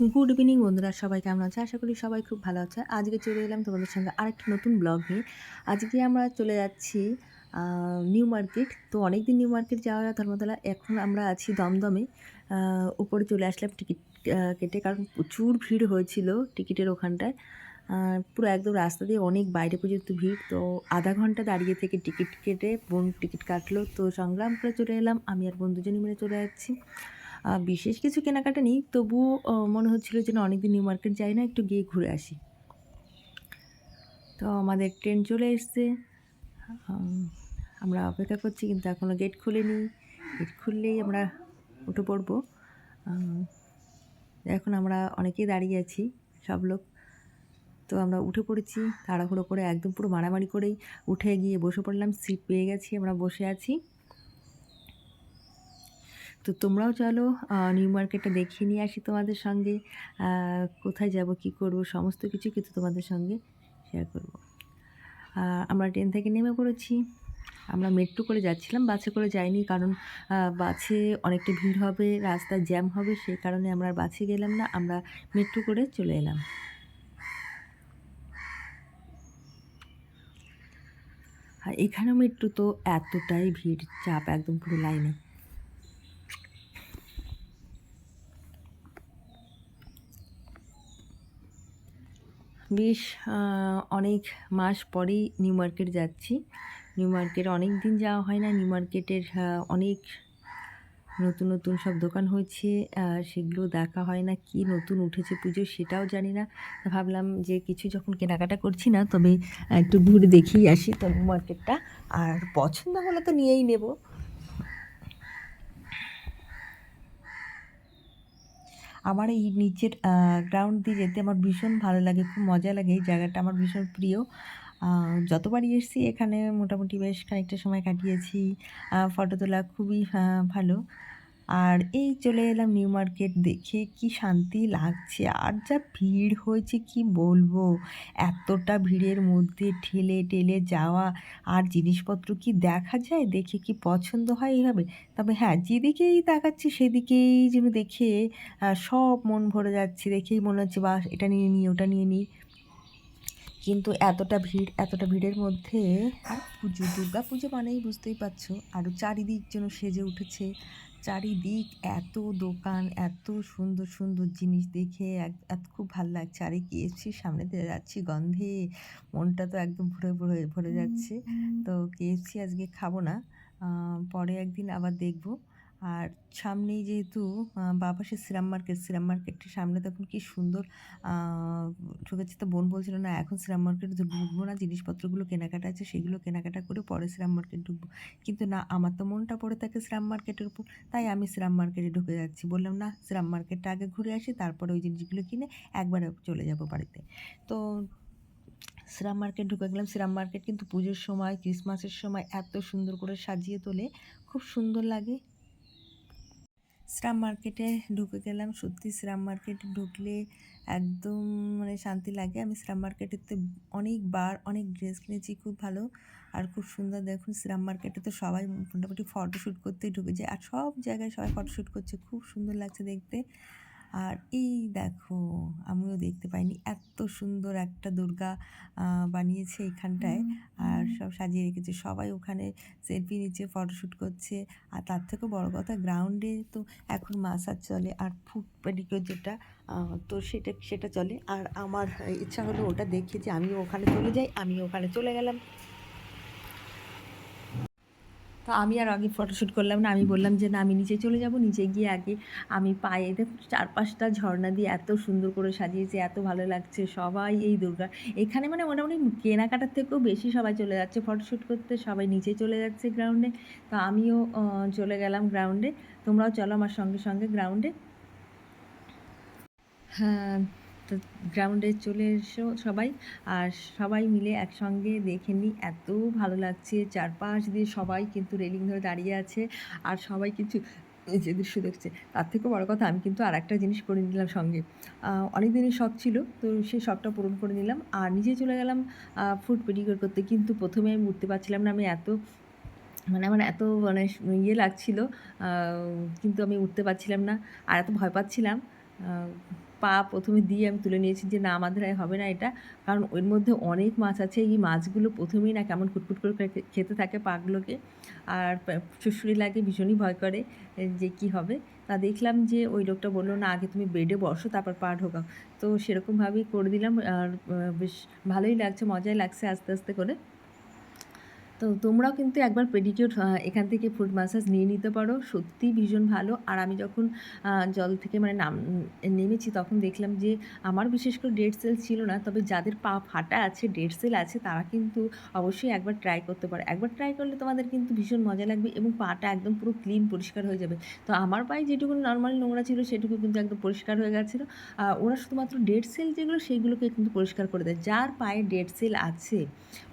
Good evening বন্ধুরা, সবাই কেমন আছে? আশা করি সবাই খুব ভালো আছে। আজকে চলে এলাম তোমাদের সঙ্গে আরেকটা নতুন ব্লগ নিয়ে। আজকে আমরা চলে যাচ্ছি নিউ মার্কেট। তো অনেকদিন নিউ মার্কেট যাওয়া হয় ধর্মতলা। এখন আমরা আছি দমদমে। উপরে চলে আসলাম টিকিট কেটে, কারণ প্রচুর ভিড় হয়েছিল টিকিটের ওখানটায়। পুরো একদম রাস্তা দিয়ে অনেক বাইরে পর্যন্ত ভিড়। তো আধা ঘন্টা দাঁড়িয়ে থেকে টিকিট কেটে বোন টিকিট কাটলো, তো সংগ্রাম করে চলে এলাম। আমি আর বোন দুজনে মিলে চলে যাচ্ছি। বিশেষ কিছু কেনাকাটা নেই, তবুও মনে হচ্ছিল যে না, অনেকদিন নিউ মার্কেট যাই না, একটু গিয়ে ঘুরে আসি। তো আমাদের ট্রেন চলে এসছে। আমরা অপেক্ষা করছি, কিন্তু এখনও গেট খুলেনি। গেট খুললেই আমরা উঠে পড়বো। এখন আমরা অনেকেই দাঁড়িয়ে আছি, সব লোক। তো আমরা উঠে পড়েছি তাড়াহুড়ো করে, একদম পুরো মারামারি করেই উঠে গিয়ে বসে পড়লাম। সিট পেয়ে গেছি, আমরা বসে আছি। তো তোমরাও চলো নিউ মার্কেটটা দেখিয়ে নিয়ে আসি তোমাদের সঙ্গে। কোথায় যাব, কি করব, সমস্ত কিছু কিন্তু তোমাদের সঙ্গে শেয়ার করব। আমরা ট্রেন থেকে নেমে পড়েছি। আমরা মেট্রো করে যাচ্ছিলাম, বাসে করে যাইনি, কারণ বাসে অনেকটা ভিড় হবে, রাস্তায় জ্যাম হবে, সেই কারণে আমরা বাসে গেলাম না, আমরা মেট্রো করে চলে এলাম। আর এখানেও মেট্রো তো এতটাই ভিড়, চাপ একদম পুরো লাইনে। বেশ অনেক মাস পরেই নিউ মার্কেট যাচ্ছি। নিউ মার্কেট অনেক দিন যাওয়া হয় না। নিউ মার্কেটের অনেক নতুন নতুন সব দোকান হয়েছে, সেগুলো দেখা হয় না। কি নতুন উঠেছে পুজো সেটাও জানি না। ভাবলাম যে কিছু যখন কেনাকাটা করছি না, তবে একটু ঘুরে দেখেই আসি তো নিউ মার্কেটটা। আর পছন্দ হলে তো নিয়েই নেব। আমার এই নিচের গ্রাউন্ড দিয়ে যেতে আমার ভীষণ ভালো লাগে, খুব মজা লাগে। এই জায়গাটা আমার ভীষণ প্রিয়। যতবারই এসেছি এখানে মোটামুটি বেশ খানিকটা সময় কাটিয়েছি। ফটো তোলা খুবই ভালো। আর এই চলে এলাম নিউ মার্কেট, দেখে কি শান্তি লাগছে। আর যা ভিড় হয়েছে কি বলবো, এতটা ভিড়ের মধ্যে ঠেলে ঠেলে যাওয়া, আর জিনিসপত্র কি দেখা যায়, দেখে কি পছন্দ হয় এইভাবে। তবে হ্যাঁ, যেদিকেই তাকাচ্ছি সেদিকেই যেন দেখে সব মন ভরে যাচ্ছে, দেখেই মনে হচ্ছে বাহ, এটা নিয়ে নিই, ওটা নিয়ে নিই। কিন্তু এতটা ভিড়ের মধ্যে পুজো, দুর্গা পুজো মানেই বুঝতেই পারছো, আরও চারিদিক যেন সেজে উঠেছে। চারিদিক এত দোকান, এত সুন্দর সুন্দর জিনিস দেখে এত খুব ভালো লাগছে। আর এই কেএফসির সামনে দিয়ে যাচ্ছি, গন্ধে মনটা তো একদম ভরে ভরে ভরে যাচ্ছে। তো কেএফসি আজকে খাবো না, পরে একদিন আবার দেখবো। আর সামনেই যেহেতু বাপাসের সিরাম মার্কেটের সামনে তখন কি সুন্দর ঢুকেছে। তো বোন বলছিল না, এখন সিরাম মার্কেটে ঢুকবো না, জিনিসপত্রগুলো কেনাকাটা আছে সেগুলো কেনাকাটা করে পরে সিরাম মার্কেট ঢুকবো। কিন্তু না, আমার তো মনটা পড়ে থাকে সিরাম মার্কেটের উপর, তাই আমি সিরাম মার্কেটে ঢুকে যাচ্ছি। বললাম না, সিরাম মার্কেটটা আগে ঘুরে আসি, তারপরে ওই জিনিসগুলো কিনে একবারে চলে যাব বাড়িতে। তো সিরাম মার্কেট ঢুকে গেলাম। সিরাম মার্কেট কিন্তু পুজোর সময়, ক্রিসমাসের সময় এত সুন্দর করে সাজিয়ে তোলে, খুব সুন্দর লাগে। শ্রাম মার্কেটে ঢুকে গেলাম। সত্যি শ্রাম মার্কেটে ঢুকলে একদম মানে শান্তি লাগে। আমি শ্রাম মার্কেটেতে অনেকবার অনেক ড্রেস কিনেছি, খুব ভালো আর খুব সুন্দর। দেখুন শ্রাম মার্কেটে তো সবাই মোটামুটি ফটোশ্যুট করতেই ঢুকে যায়, আর সব জায়গায় সবাই ফটোশ্যুট করছে, খুব সুন্দর লাগছে দেখতে। আর এই দেখো, আমিও দেখতে পাইনি, এত সুন্দর একটা দুর্গা বানিয়েছে এইখানটায়, আর সব সাজিয়ে রেখেছে। সবাই ওখানে সেলফি নিচ্ছে, ফটোশ্যুট করছে। আর তার থেকেও বড় কথা, গ্রাউন্ডে তো এখন মাসাজ চলে, আর ফুট পেডিকিউর যেটা, তো সেটা চলে। আর আমার ইচ্ছা হলো ওটা দেখে যে আমিও ওখানে চলে যাই, আমিও ওখানে চলে গেলাম। তো আমি আর আগে ফটোশ্যুট করলাম না, আমি বললাম যে না, আমি নিচে চলে যাব। নিচে গিয়ে আগে আমি পায়ে দেখুন, 4-5টা ঝর্ণা দিয়ে এত সুন্দর করে সাজিয়েছে, এত ভালো লাগছে। সবাই এই দুর্গা এখানে মানে মোটামুটি কেনাকাটার থেকেও বেশি সবাই চলে যাচ্ছে ফটোশ্যুট করতে, সবাই নিচে চলে যাচ্ছে গ্রাউন্ডে। তো আমিও চলে গেলাম গ্রাউন্ডে। তোমরাও চলো আমার সঙ্গে সঙ্গে গ্রাউন্ডে। হ্যাঁ, তো গ্রাউন্ডে চলে এসো সবাই, আর সবাই মিলে একসঙ্গে দেখে নিই, এত ভালো লাগছে। চারপাশ দিয়ে সবাই কিন্তু রেলিং ধরে দাঁড়িয়ে আছে, আর সবাই কিছু যে দৃশ্য দেখছে। তার থেকেও বড় কথা, আমি কিন্তু আর একটা জিনিস করে নিলাম সঙ্গে। অনেক দিনের শখ ছিল, তো সেই শখটা পূরণ করে নিলাম, আর নিজে চলে গেলাম ফুট পেডিকিউর করতে। কিন্তু প্রথমে আমি উঠতে পারছিলাম না, আমি এত মানে আমার এত মানে ইয়ে লাগছিল, কিন্তু আমি উঠতে পারছিলাম না, আর এত ভয় পাচ্ছিলাম। পা ১ম এ দিয়ে আমি তুলে নিয়েছি যে না আমাদের আর হবে না এটা। কারণ এর মধ্যে অনেক মাছ আছে। এই মাছগুলো ১ম এই না কেমন কুটকুট করে খেতে থাকে পাগুলোকে। আর সুড়সুড়ি লাগে, ভীষণই ভয় করে যে কী হবে? তা দেখলাম যে ওই লোকটা বলল, "না আগে তুমি বেডে বসো তারপর পা ঢোকাও।" তো সেরকমভাবেই করে দিলাম। আর বেশ ভালোই লাগছে, মজাই লাগছে আস্তে, আস্তে করে। তো তোমরাও কিন্তু একবার পেডিকিউর এখান থেকে ফুট ম্যাসাজ নিয়ে নিতে পারো। সত্যিই ভীষণ ভালো। আর আমি যখন জল থেকে মানে নেমেছি তখন দেখলাম যে আমার বিশেষ করে ডেড সেলস ছিল না। তবে যাদের পা ফাটা আছে, ডেড সেল আছে তারা কিন্তু অবশ্যই একবার ট্রাই করতে পারো। একবার ট্রাই করলে তোমাদের কিন্তু ভীষণ মজা লাগবে এবং পাটা একদম পুরো ক্লিন পরিষ্কার হয়ে যাবে। তো আমার পায়ে যেটুকু নরমাল নোংরা ছিল সেটুকু কিন্তু একদম পরিষ্কার হয়ে গেছিলো। ওরা শুধুমাত্র ডেড সেল যেগুলো সেইগুলোকে কিন্তু পরিষ্কার করে দেয়। যার পায়ে ডেড সেল আছে,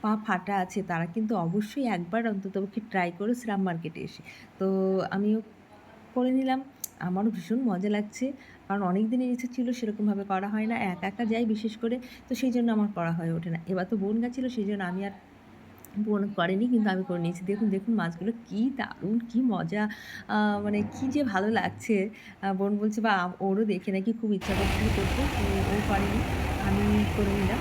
পা ফাটা আছে তারা কিন্তু অবশ্যই একবার অন্ততপক্ষে ট্রাই করো শ্রীরাম মার্কেটে এসে। তো আমিও করে নিলাম। আমারও ভীষণ মজা লাগছে। কারণ অনেক দিনের ইচ্ছা ছিল সেরকমভাবে করা হয় না। একা, একা যাই বিশেষ করে। তো সেইজন্য আমার করা হয়ে ওঠে না। এবার তো বোন গেছিল সেইজন্য আমি আর বোন করেনি কিন্তু আমি করে নিয়েছি। দেখুন, দেখুন মাছগুলো কি দারুণ, কি মজা! আ মানে কি যে ভালো লাগছে। বোন বলছে বা ওরও দেখে নাকি খুব ইচ্ছা করছিল করতে। তো ও করেনি। আমি করে নিলাম।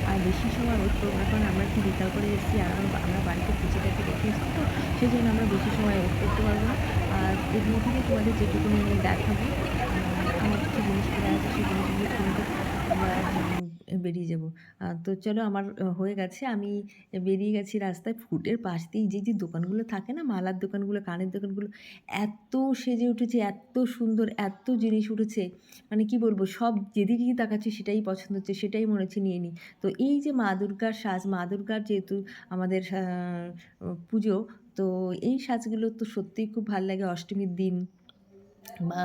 আর বেশি সময় ওয়েট করব না। কারণ আমরা একটু বিকাল করে এসেছি আর আমরা বাড়িতে পুচেটাকে রেখে এসেছি তো, সেজন্য আমরা বেশি সময় ওয়েট করতে পারব না। আর এর মধ্যে দিয়ে তোমাদের যেটুকুনি আমি দেখাবো, আমার কিছু জিনিস কেনা আছে সেই জিনিসগুলো কিনবো। আমরা বেরিয়ে যাব। তো চলো আমার হয়ে গেছে। আমি বেরিয়ে গেছি রাস্তায়। ফুটের পাশ দিয়ে যে দোকানগুলো থাকে না, মালার দোকানগুলো, কানের দোকানগুলো, এত সেজে উঠেছে, এত সুন্দর, এত জিনিস উঠেছে। মানে কি বলবো, সব যেদিকেই তাকাচ্ছি সেটাই পছন্দ হচ্ছে, সেটাই মনে হচ্ছে নিয়ে নিই। তো এই যে মা দুর্গার সাজ, মা দুর্গার যেহেতু আমাদের পুজো, তো এই সাজগুলো তো সত্যিই খুব ভাল লাগে অষ্টমীর দিন বা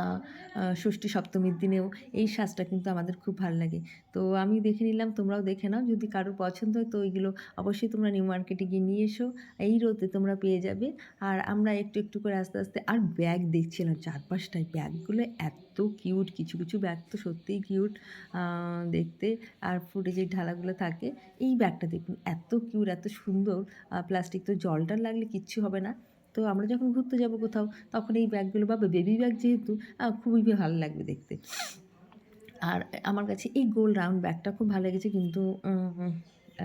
ষষ্ঠী সপ্তমীর দিনেও এই সাজটা কিন্তু আমাদের খুব ভাল লাগে। তো আমি দেখে নিলাম, তোমরাও দেখে নাও। যদি কারোর পছন্দ হয় তো এইগুলো অবশ্যই তোমরা নিউ মার্কেটে গিয়ে নিয়ে এসো। এই রোতে তোমরা পেয়ে যাবে। আর আমরা একটু, একটু করে আস্তে, আস্তে আর ব্যাগ দেখছিলাম চারপাশটায়। ব্যাগগুলো এত কিউট, কিছু, কিছু ব্যাগ তো সত্যিই কিউট দেখতে। আর ফুটে যে ঢালাগুলো থাকে, এই ব্যাগটা দেখুন এত কিউট, এত সুন্দর। প্লাস্টিক তো জল-টল লাগলে কিচ্ছু হবে না। তো আমরা যখন ঘুরতে যাব কোথাও তখন এই ব্যাগগুলো বা বেবি ব্যাগ যেহেতু খুবই ভালো লাগবে দেখতে। আর আমার কাছে এই গোল রাউন্ড ব্যাগটা খুব ভালো লেগেছে কিন্তু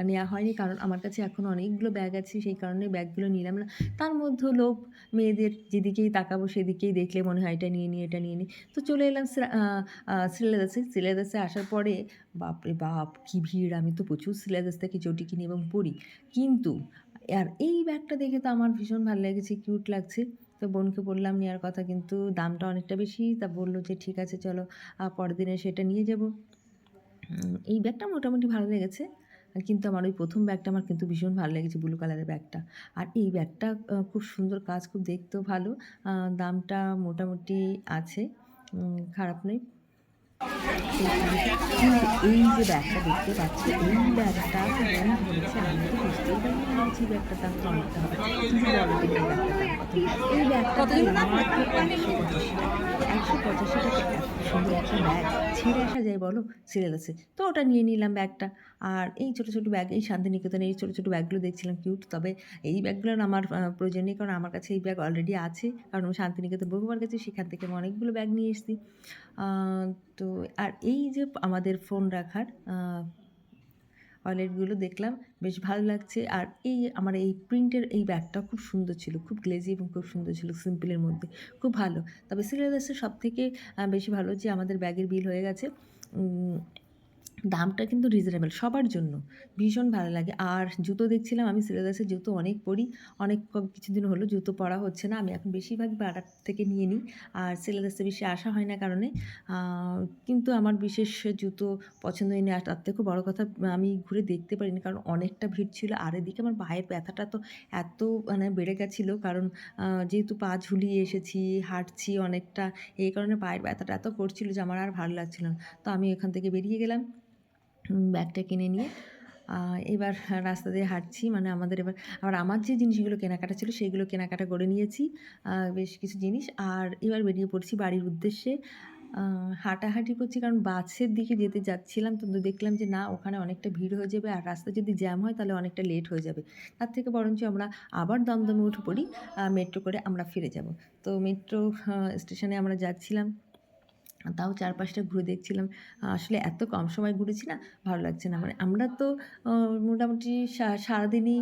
নেওয়া হয়নি কারণ আমার কাছে এখন অনেকগুলো ব্যাগ আছে সেই কারণে ব্যাগগুলো নিলাম না। তার মধ্যেও লোভ, মেয়েদের যেদিকেই তাকাবো সেদিকেই দেখলে মনে হয় এটা নিয়ে নিই, এটা নিয়ে নিই। তো চলে এলাম শ্রীলেদার্সে। শ্রীলেদার্সে আসার পরে বাপরে বাপ! কি ভিড়! আমি তো প্রচুর শ্রীলেদার্স থেকে চটি কিনি এবং পড়ি। কিন্তু আর এই ব্যাগটা দেখে তো আমার ভীষণ ভালো লেগেছে, কিউট লাগছে। তো বোনকে বললাম নেওয়ার কথা কিন্তু দামটা অনেকটা বেশি। তা বলল যে, "ঠিক আছে চলো পরের দিন এসে এটা নিয়ে যাবো।" এই ব্যাগটা মোটামুটি ভালো লেগেছে। কিন্তু আমার ওই ১ম ব্যাগটা আমার কিন্তু ভীষণ ভালো লেগেছে ব্লু কালারের ব্যাগটা। আর এই ব্যাগটা খুব সুন্দর কাজ, খুব দেখতেও ভালো। দামটা মোটামুটি আছে, খারাপ নয়। কিন্তু এই যে ব্যাগটা দেখতে পাচ্ছ, এই ব্যাগটা বোন ধরেছে, আমি তো বুঝতেই পারিনি, আমি ভেবেছি এই ব্যাগটার দাম তো অনেকটা হবে। কিন্তু বলো দেখি এই ব্যাগটার দাম কত? এই ব্যাগটার দাম মাত্র ৳১৮৫ ৳১৮৫ এত সুন্দর একটা ব্যাগ ছেড়ে আসা যায় বলো? সিরিয়াসলি। তো ওটা নিয়ে নিলাম ব্যাগটা। আর এই ছোট, ছোট ব্যাগ, এই শান্তিনিকেতনে এই ছোট, ছোট ব্যাগগুলো দেখছিলাম কিউট। তবে এই ব্যাগগুলোর আমার প্রয়োজন নেই কারণ আমার কাছে এই ব্যাগ অলরেডি আছে। কারণ আমি শান্তিনিকেতন বহুবার গেছি, সেখান থেকে আমি অনেকগুলো ব্যাগ নিয়ে এসেছি। আ তো আর এই যে আমাদের ফোন রাখার ওয়ালেটগুলো দেখলাম, বেশ ভালো লাগছে। আর এই আমার এই প্রিন্টের এই ব্যাগটা খুব সুন্দর ছিল। খুব গ্লেজি এবং খুব সুন্দর ছিল সিম্পলের মধ্যে। খুব ভালো। তবে সিলেদার্সের সবথেকে বেশি ভালো যে আমাদের ব্যাগের বিল হয়ে গেছে। উম দামটা কিন্তু রিজনেবল সবার জন্য। ভীষণ ভালো লাগে। আর জুতো দেখছিলাম, আমি সিলেদার্সের জুতো অনেক পরি। অনেক কিছুদিন হলো জুতো পরা হচ্ছে না। আমি এখন বেশিরভাগই বাটা থেকে নিয়ে নিই। আর সিলেদার্সে বেশি আসা হয় না কারণে। আ কিন্তু আমার বিশেষ জুতো পছন্দ হয়নি। আর তার থেকেও বড় কথা আমি ঘুরে দেখতে পারিনি। কারণ অনেকটা ভিড় ছিল। আর এদিকে আমার পায়ের ব্যথাটা তো এত মানে বেড়ে গেছিল কারণ যেহেতু পা ঝুলিয়ে এসেছি, হাঁটছি অনেকটা। এই কারণে পায়ের ব্যথাটা এত করছিল যে আমার আর ভালো লাগছিল না। তো আমি এখান থেকে বেরিয়ে গেলাম। ব্যাগটা কিনে নিয়ে এবার রাস্তা দিয়ে হাঁটছি। মানে আমাদের এবার আবার আমার যে জিনিসগুলো কেনাকাটা ছিল সেগুলো কেনাকাটা করে নিয়েছি। বেশ কিছু জিনিস। আর এবার বেরিয়ে পড়ছি বাড়ির উদ্দেশ্যে। আ হাঁটাহাঁটি করছি কারণ বাসের দিকে যেতে যাচ্ছিলাম তো দেখলাম যে না ওখানে অনেকটা ভিড় হয়ে যাবে আর রাস্তায় যদি জ্যাম হয় তাহলে অনেকটা লেট হয়ে যাবে। তার থেকে বরঞ্চ আমরা আবার দমদমে উঠে পড়ি। মেট্রো করে আমরা ফিরে যাব। তো মেট্রো স্টেশনে আমরা যাচ্ছিলাম। তাও চারপাশটা ঘুরে দেখছিলাম। আসলে এত কম সময় ঘুরেছি না, ভালো লাগছে না। মানে আমরা তো আ মোটামুটি সারাদিনই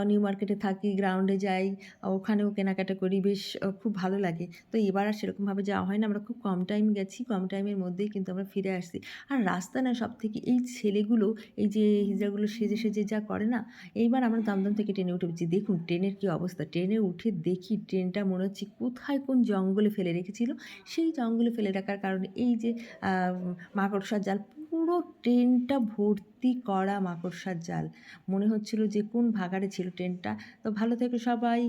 নিউ মার্কেটে থাকি, গ্রাউন্ডে যাই, ওখানেও কেনাকাটা করি। বেশ খুব ভালো লাগে। তো এবার আর সেরকমভাবে যাওয়া হয় না। আমরা খুব কম টাইম গেছি। কম টাইমের মধ্যেই কিন্তু আমরা ফিরে আসছি। আর রাস্তা না সবথেকে এই ছেলেগুলো এই যে হিজড়াগুলো সেজে যা করে না, এইবার আমরা দমদম থেকে ট্রেনে উঠে পড়েছি। দেখুন ট্রেনের কি অবস্থা। ট্রেনে উঠে দেখি ট্রেনটা মনে হচ্ছে কোথায় কোন জঙ্গলে ফেলে রেখেছিল। সেই জঙ্গলে ফেলে রাখার কারণে এই যে আ মাকড়সার জাল, পুরো ট্রেনটা ভর্তি করা মাকড়সার জাল। মনে হচ্ছিল যে কোন ভাগাড়ে ছিল ট্রেনটা। তো ভালো থেকো সবাই।